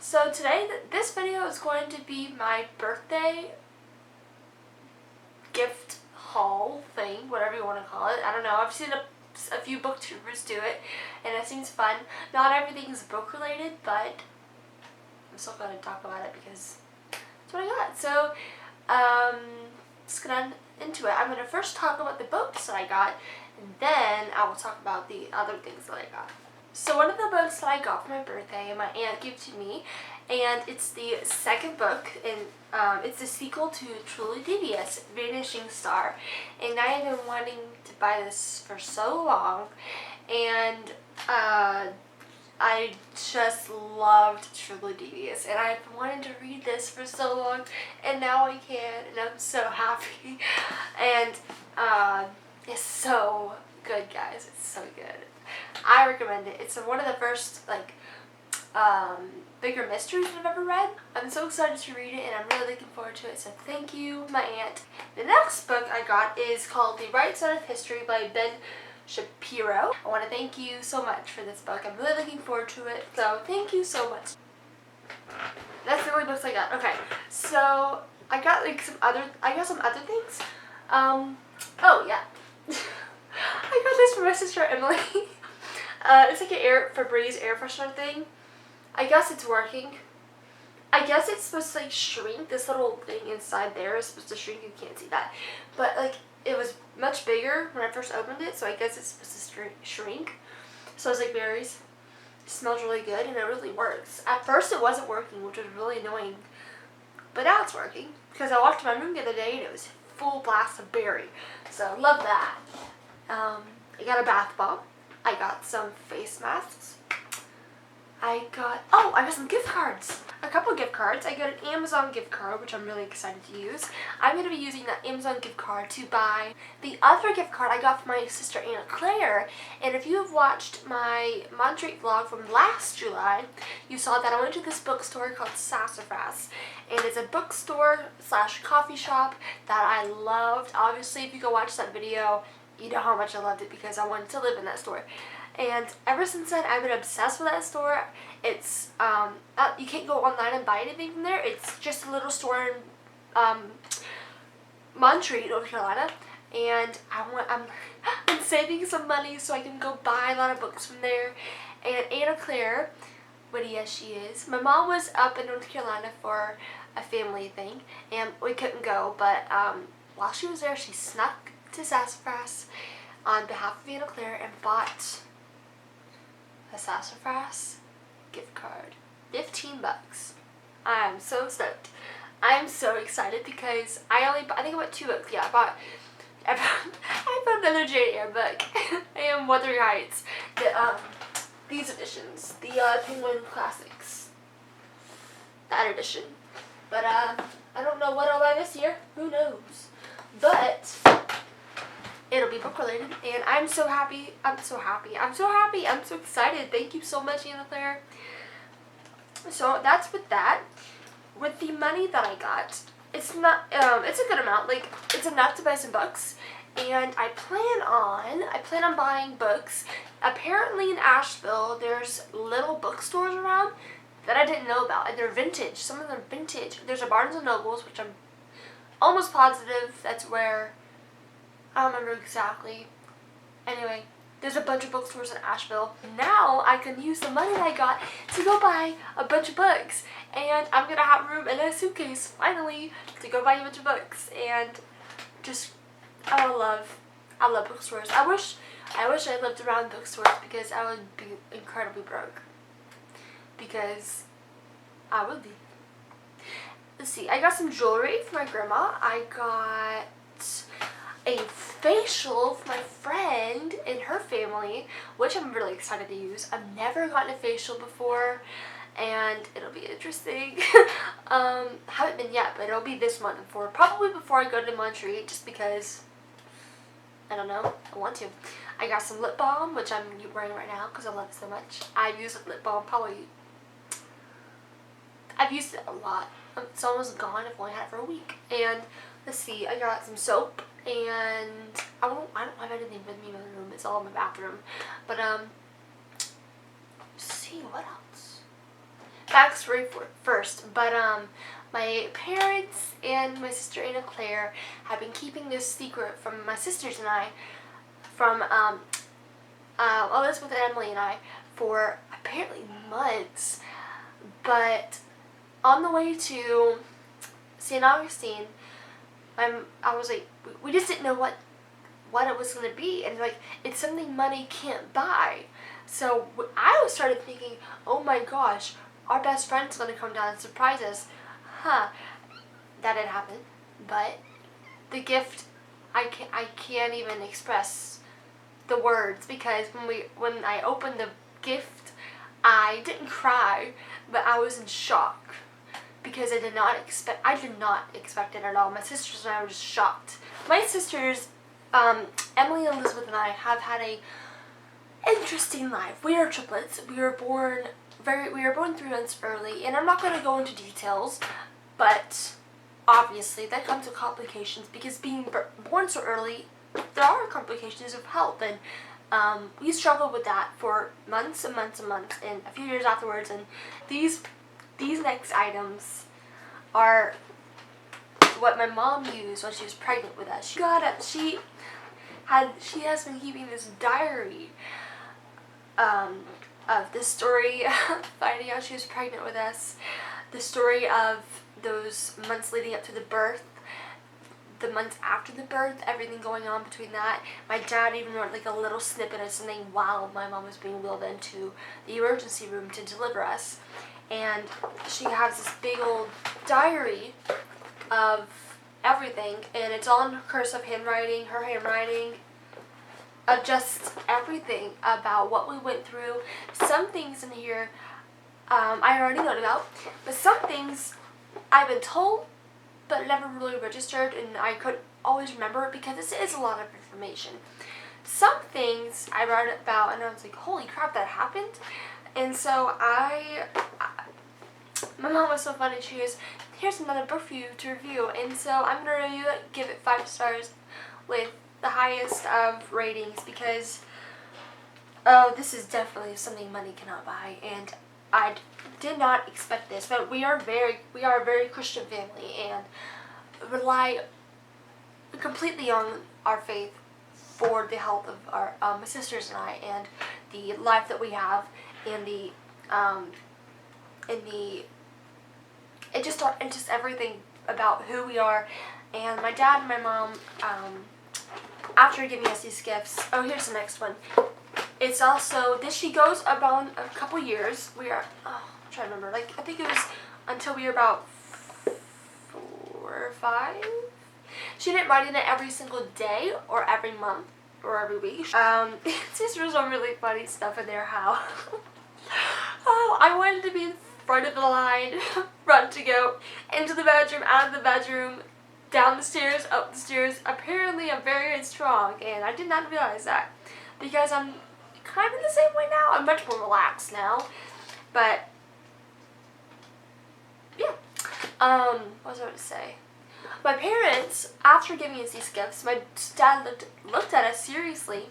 So today, this video is going to be my birthday gift haul thing, whatever you want to call it. I don't know. I've seen a few booktubers do it, and it seems fun. Not everything's book related, but I'm still going to talk about it because that's what I got. So, let's get on into it. I'm going to first talk about the books that I got, and then I will talk about the other things that I got. So one of the books that I got for my birthday, my aunt gave to me, and it's the second book, and it's the sequel to Truly Devious, Vanishing Star. And I have been wanting to buy this for so long, and I just loved Truly Devious, and I've been wanting to read this for so long, and now I can, and I'm so happy. And it's so good, guys. It's so good. I recommend it. It's one of the first bigger mysteries I've ever read. I'm so excited to read it, and I'm really looking forward to it. So thank you, my aunt. The next book I got is called The Right Side of History by Ben Shapiro. I want to thank you so much for this book. I'm really looking forward to it. So thank you so much. That's the only books I got. Okay, so I got some other things. Oh yeah. I got this from my sister Emily. It's like an Febreze air freshener thing. I guess it's working. I guess it's supposed to shrink. This little thing inside there is supposed to shrink. You can't see that, but it was much bigger when I first opened it, so I guess it's supposed to shrink. So it's like berries. It smells really good, and it really works. At first it wasn't working, which was really annoying, but now it's working because I walked to my room the other day and it was full blast of berry. So love that. I got a bath bomb. I got some face masks. I got some gift cards. A couple gift cards. I got an Amazon gift card, which I'm really excited to use. I'm going to be using that Amazon gift card to buy the other gift card I got from my sister Anna Claire. And if you have watched my Montreat vlog from last July, you saw that I went to this bookstore called Sassafras. And it's a bookstore / coffee shop that I loved. Obviously, if you go watch that video, you know how much I loved it because I wanted to live in that store. And ever since then, I've been obsessed with that store. It's, you can't go online and buy anything from there. It's just a little store in, Montreat, North Carolina. And I'm saving some money so I can go buy a lot of books from there. And Anna Claire, witty as she is, my mom was up in North Carolina for a family thing, and we couldn't go, but, while she was there, she snuck to Sassafras on behalf of Anna Claire and bought a Sassafras gift card. $15. I'm so stoked. I'm so excited because I think I bought 2 books. Yeah, I bought another Jane Eyre book. And Wuthering Heights. These editions. The Penguin Classics. That edition. But I don't know what I'll buy this year. Who knows? But it'll be book related, and I'm so happy. I'm so excited. Thank you so much, Anna Claire. So that's with that. With the money that I got, it's not. It's a good amount. It's enough to buy some books, and I plan on buying books. Apparently in Asheville, there's little bookstores around that I didn't know about, and they're vintage. Some of them are vintage. There's a Barnes and Nobles, which I'm almost positive that's where. I don't remember exactly. Anyway, there's a bunch of bookstores in Asheville. Now I can use the money that I got to go buy a bunch of books. And I'm going to have room in a suitcase, finally, to go buy a bunch of books. And just, I love bookstores. I wish I lived around bookstores because I would be incredibly broke. Because I would be. Let's see, I got some jewelry for my grandma. I got a facial for my friend and her family, which I'm really excited to use. I've never gotten a facial before, and it'll be interesting. Haven't been yet, but it'll be this month probably before I go to Montreat, just because, I don't know, I want to. I got some lip balm, which I'm wearing right now because I love it so much. I've used lip balm I've used it a lot. It's almost gone. I've only had it for a week. And let's see, I got some soap, and I don't have anything with me in my room. It's all in my bathroom. But see, what else? backstory first, but my parents and my sister Anna Claire have been keeping this secret from my sisters and I, from Elizabeth and Emily and I, for apparently months. But on the way to St. Augustine, I was like, we just didn't know what it was going to be, and like, it's something money can't buy. So I started thinking, oh my gosh, our best friend's going to come down and surprise us. That didn't happen. But the gift, I can't even express the words, because when I opened the gift, I didn't cry, but I was in shock, because I did not expect it at all. My sisters and I were just shocked. My sisters, Emily, Elizabeth, and I have had a interesting life. We are triplets. We were born 3 months early, and I'm not going to go into details, but obviously that comes with complications, because being born so early, there are complications of health, and we struggled with that for months and months and months, and a few years afterwards. And these next items are what my mom used when she was pregnant with us. She has been keeping this diary of this story, finding out she was pregnant with us, the story of those months leading up to the birth, the months after the birth, everything going on between that. My dad even wrote like a little snippet of something while my mom was being wheeled into the emergency room to deliver us. And she has this big old diary of everything, and it's all in cursive handwriting, her handwriting, of just everything about what we went through. Some things in here I already known about, but some things I've been told but never really registered, and I couldn't always remember it because this is a lot of information. Some things I read about and I was like, holy crap, that happened. And so my mom was so funny. She goes, here's another book for you to review. And so I'm going to review it, give it 5 stars with the highest of ratings, because this is definitely something money cannot buy, and I did not expect this. But we are a very Christian family and rely completely on our faith for the health of our my sisters and I, and the life that we have, and just everything about who we are. And my dad and my mom, after giving us these gifts, oh, here's the next one. It's also, she goes about a couple years. I'm trying to remember, like, I think it was until we were about 4 or 5. She didn't write in it every single day or every month or every week. Sisters some really funny stuff in there. How I wanted to be in front of the line, run to go into the bedroom, out of the bedroom, down the stairs, up the stairs. Apparently I'm very strong, and I did not realize that, because I'm kind of in the same way now. I'm much more relaxed now. But yeah, what was I going to say? My parents, after giving us these gifts, my dad looked at us seriously,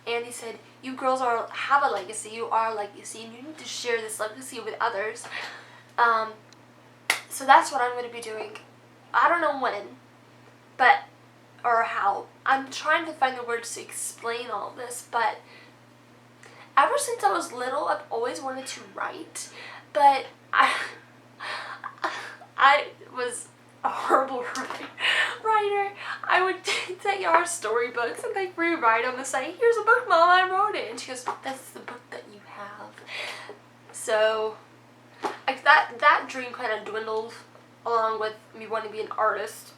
and he said, you girls have a legacy. You are a legacy, and you need to share this legacy with others. So that's what I'm going to be doing. I don't know when, or how. I'm trying to find the words to explain all this, but ever since I was little, I've always wanted to write, but I was a horrible writer. I would take our storybooks and like rewrite them and say, here's a book, Mom, I wrote it. And she goes, that's the book that you have. So like that dream kind of dwindled, along with me wanting to be an artist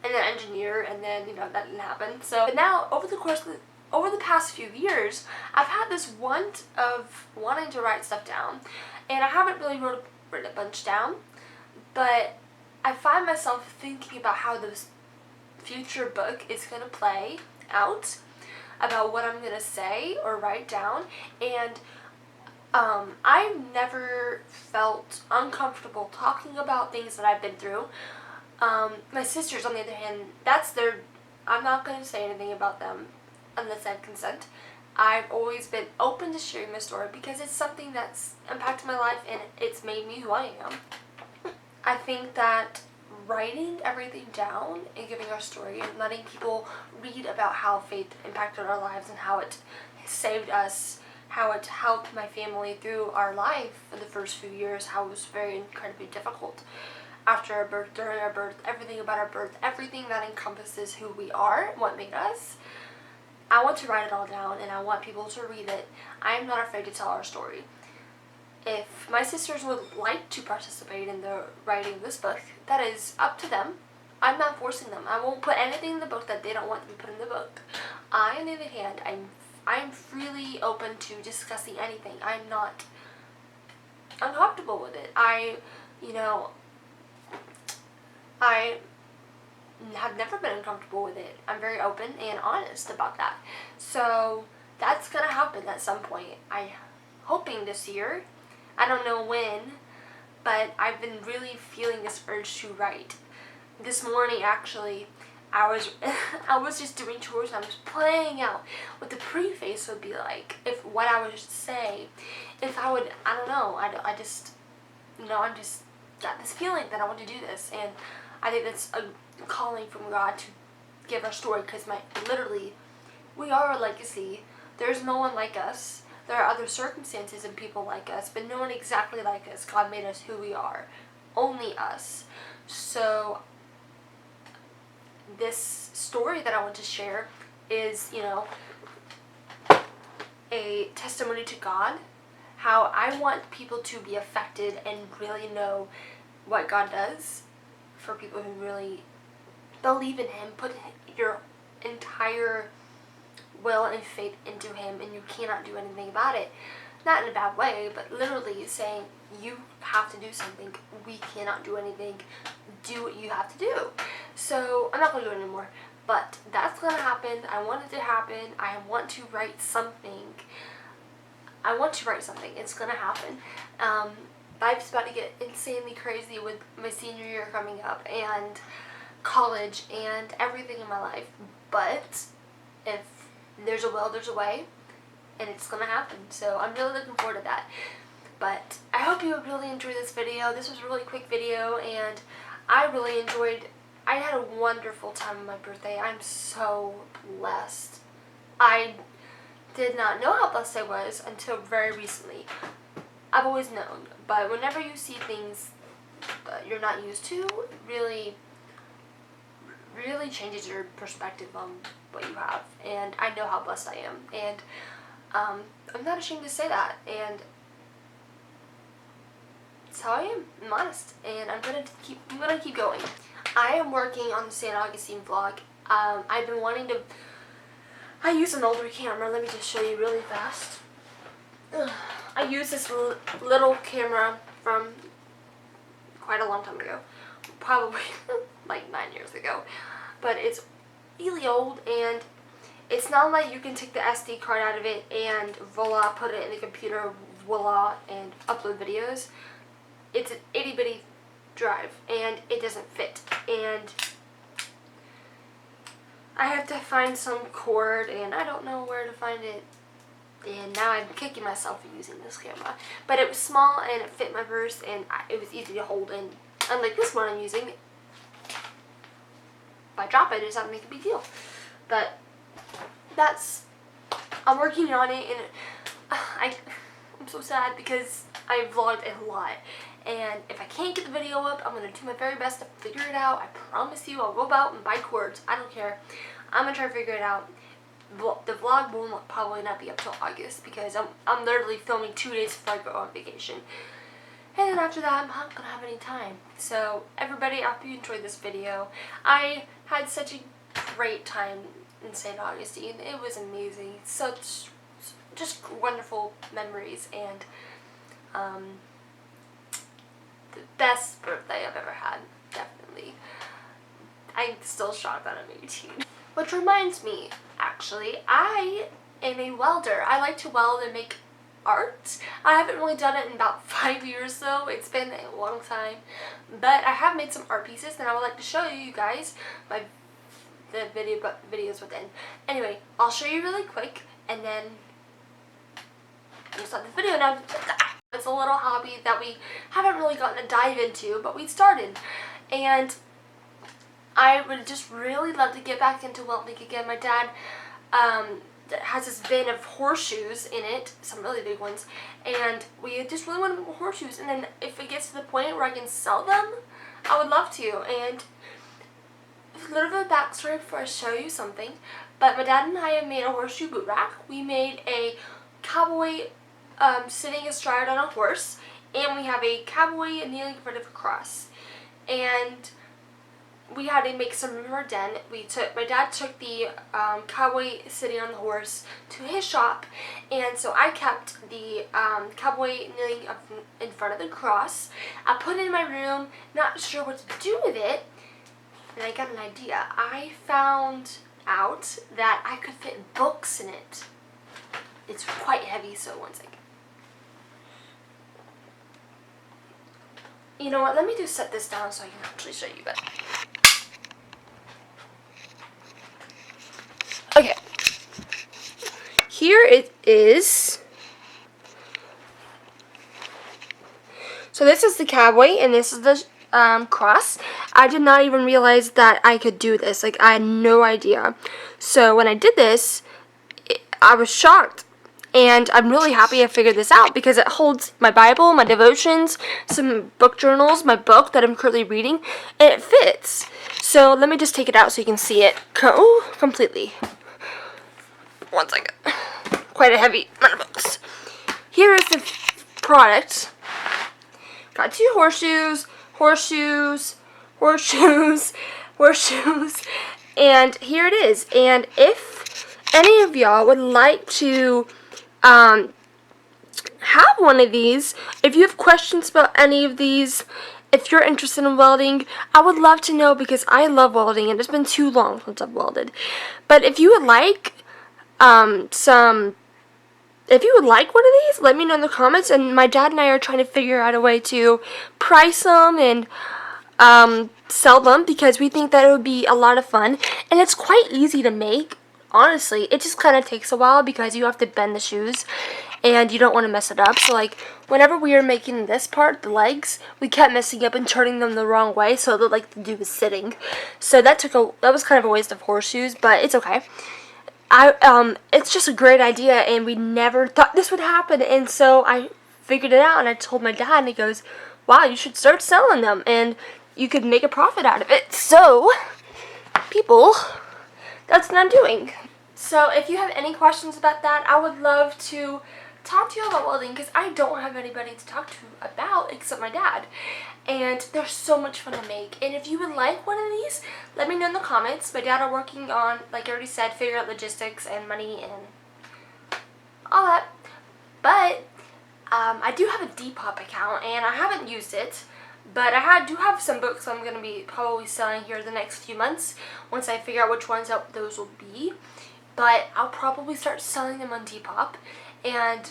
and an engineer, and then, that didn't happen. So, but now, over the past few years, I've had this want of wanting to write stuff down, and I haven't really written a bunch down, but I find myself thinking about how this future book is going to play out, about what I'm going to say or write down, and I've never felt uncomfortable talking about things that I've been through. My sisters, on the other hand, I'm not going to say anything about them unless I consent. I've always been open to sharing my story because it's something that's impacted my life and it's made me who I am. I think that writing everything down and giving our story and letting people read about how faith impacted our lives and how it saved us, how it helped my family through our life for the first few years, how it was very incredibly difficult after our birth, during our birth, everything about our birth, everything that encompasses who we are, what made us. I want to write it all down and I want people to read it. I am not afraid to tell our story. If my sisters would like to participate in the writing of this book, that is up to them. I'm not forcing them. I won't put anything in the book that they don't want to be put in the book. I, on the other hand, I'm freely open to discussing anything. I'm not uncomfortable with it. I have never been uncomfortable with it. I'm very open and honest about that. So that's gonna happen at some point. I'm hoping this year. I don't know when, but I've been really feeling this urge to write. This morning, actually, I was just doing chores and I was playing out what the preface would be like, if what I would say, if I would, I don't know, I just, I'm just got this feeling that I want to do this, and I think that's a calling from God to give our story, because literally, we are a legacy. There's no one like us. There are other circumstances and people like us, but no one exactly like us. God made us who we are. Only us. So this story that I want to share is, a testimony to God. How I want people to be affected and really know what God does, for people who really believe in Him, put your entire will and faith into Him, and you cannot do anything about it. Not in a bad way, but literally saying you have to do something. We cannot do anything. Do what you have to do. So I'm not going to do it anymore, but that's going to happen. I want it to happen. I want to write something. It's going to happen. Life's about to get insanely crazy with my senior year coming up and college and everything in my life. But if there's a will, there's a way, and it's going to happen. So I'm really looking forward to that. But I hope you really enjoyed this video. This was a really quick video, and I really enjoyed. I had a wonderful time on my birthday. I'm so blessed. I did not know how blessed I was until very recently. I've always known, but whenever you see things that you're not used to, really changes your perspective on what you have. And I know how blessed I am, and I'm not ashamed to say that, and it's how I am. I'm honest, and I'm gonna keep going. I am working on the St. Augustine vlog. I've been wanting to. I use an older camera. Let me just show you really fast. I used this little camera from quite a long time ago, probably like 9 years ago, but it's really old, and it's not like you can take the SD card out of it and voila, put it in the computer, voila, and upload videos. It's an itty bitty drive, and it doesn't fit, and I have to find some cord, and I don't know where to find it. And now I'm kicking myself for using this camera. But it was small and it fit my purse, and it was easy to hold. And unlike this one I'm using, if I drop it, it's not make a big deal. But I'm working on it, and I'm so sad because I vlogged a lot. And if I can't get the video up, I'm going to do my very best to figure it out. I promise you, I'll go out and buy cords. I don't care. I'm going to try to figure it out. The vlog will probably not be up till August, because I'm literally filming 2 days before I go on vacation. And then after that, I'm not going to have any time. So, everybody, I hope you enjoyed this video. I had such a great time in St. Augustine. It was amazing. Just wonderful memories, and the best birthday I've ever had, definitely. I'm still shocked that I'm 18. Which reminds me, actually, I am a welder. I like to weld and make art. I haven't really done it in about 5 years though. It's been a long time. But I have made some art pieces, and I would like to show you guys the videos within. Anyway, I'll show you really quick, and then you start the video now. It's a little hobby that we haven't really gotten to dive into, but we started, and I would just really love to get back into welding again. My dad has this bin of horseshoes in it, some really big ones, and we just really want horseshoes, and then if it gets to the point where I can sell them, I would love to. And a little bit of backstory before I show you something, but my dad and I have made a horseshoe boot rack. We made a cowboy sitting astride on a horse, and we have a cowboy kneeling in front of a cross, and we had to make some room in our den. My dad took the cowboy sitting on the horse to his shop, and so I kept the cowboy kneeling up in front of the cross. I put it in my room, not sure what to do with it, and I got an idea. I found out that I could fit books in it. It's quite heavy, so one second. You know what, let me just set this down so I can actually show you better. Okay, here it is. So this is the cowboy and this is the cross. I did not even realize that I could do this. Like, I had no idea. So when I did this, I was shocked. And I'm really happy I figured this out because it holds my Bible, my devotions, some book journals, my book that I'm currently reading, and it fits. So let me just take it out so you can see it completely. One second. Quite a heavy amount of books. Here is the product. Got 2 horseshoes, and here it is. And if any of y'all would like to have one of these, if you have questions about any of these, if you're interested in welding, I would love to know because I love welding and it's been too long since I've welded. But if you would like if you would like one of these, let me know in the comments, and my dad and I are trying to figure out a way to price them and sell them because we think that it would be a lot of fun, and it's quite easy to make. Honestly, it just kind of takes a while because you have to bend the shoes and you don't want to mess it up. So like whenever we were making this part, the legs, we kept messing up and turning them the wrong way so it looked like the dude was sitting. So that was kind of a waste of horseshoes, but it's okay. It's just a great idea, and we never thought this would happen, and so I figured it out, and I told my dad, and he goes, wow, you should start selling them, and you could make a profit out of it. So, people, that's what I'm doing. So, if you have any questions about that, I would love to talk to you about welding, because I don't have anybody to talk to about except my dad. And they're so much fun to make. And if you would like one of these, let me know in the comments. My dad are working on, like I already said, figure out logistics and money and all that. But I do have a Depop account and I haven't used it. But I do have some books I'm going to be probably selling here the next few months once I figure out which ones those will be. But I'll probably start selling them on Depop. And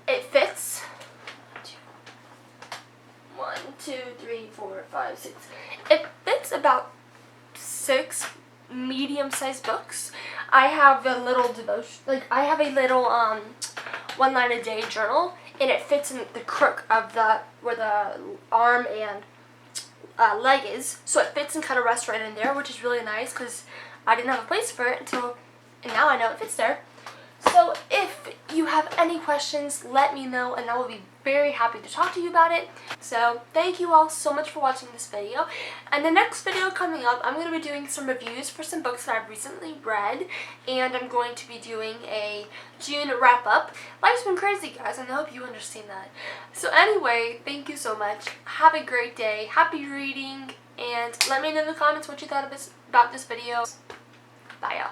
it fits. 1, 2, 3, 4, 5, 6. It fits about 6 medium-sized books. I have a little devotion, I have a little 1 line a day journal, and it fits in the crook of where the arm and leg is. So it fits and kind of rests right in there, which is really nice because I didn't have a place for it and now I know it fits there. So if you have any questions, let me know and I will be very happy to talk to you about it. So thank you all so much for watching this video. And the next video coming up, I'm going to be doing some reviews for some books that I've recently read. And I'm going to be doing a June wrap up. Life's been crazy, guys, and I hope you understand that. So anyway, thank you so much. Have a great day. Happy reading. And let me know in the comments what you thought about this video. Bye, y'all.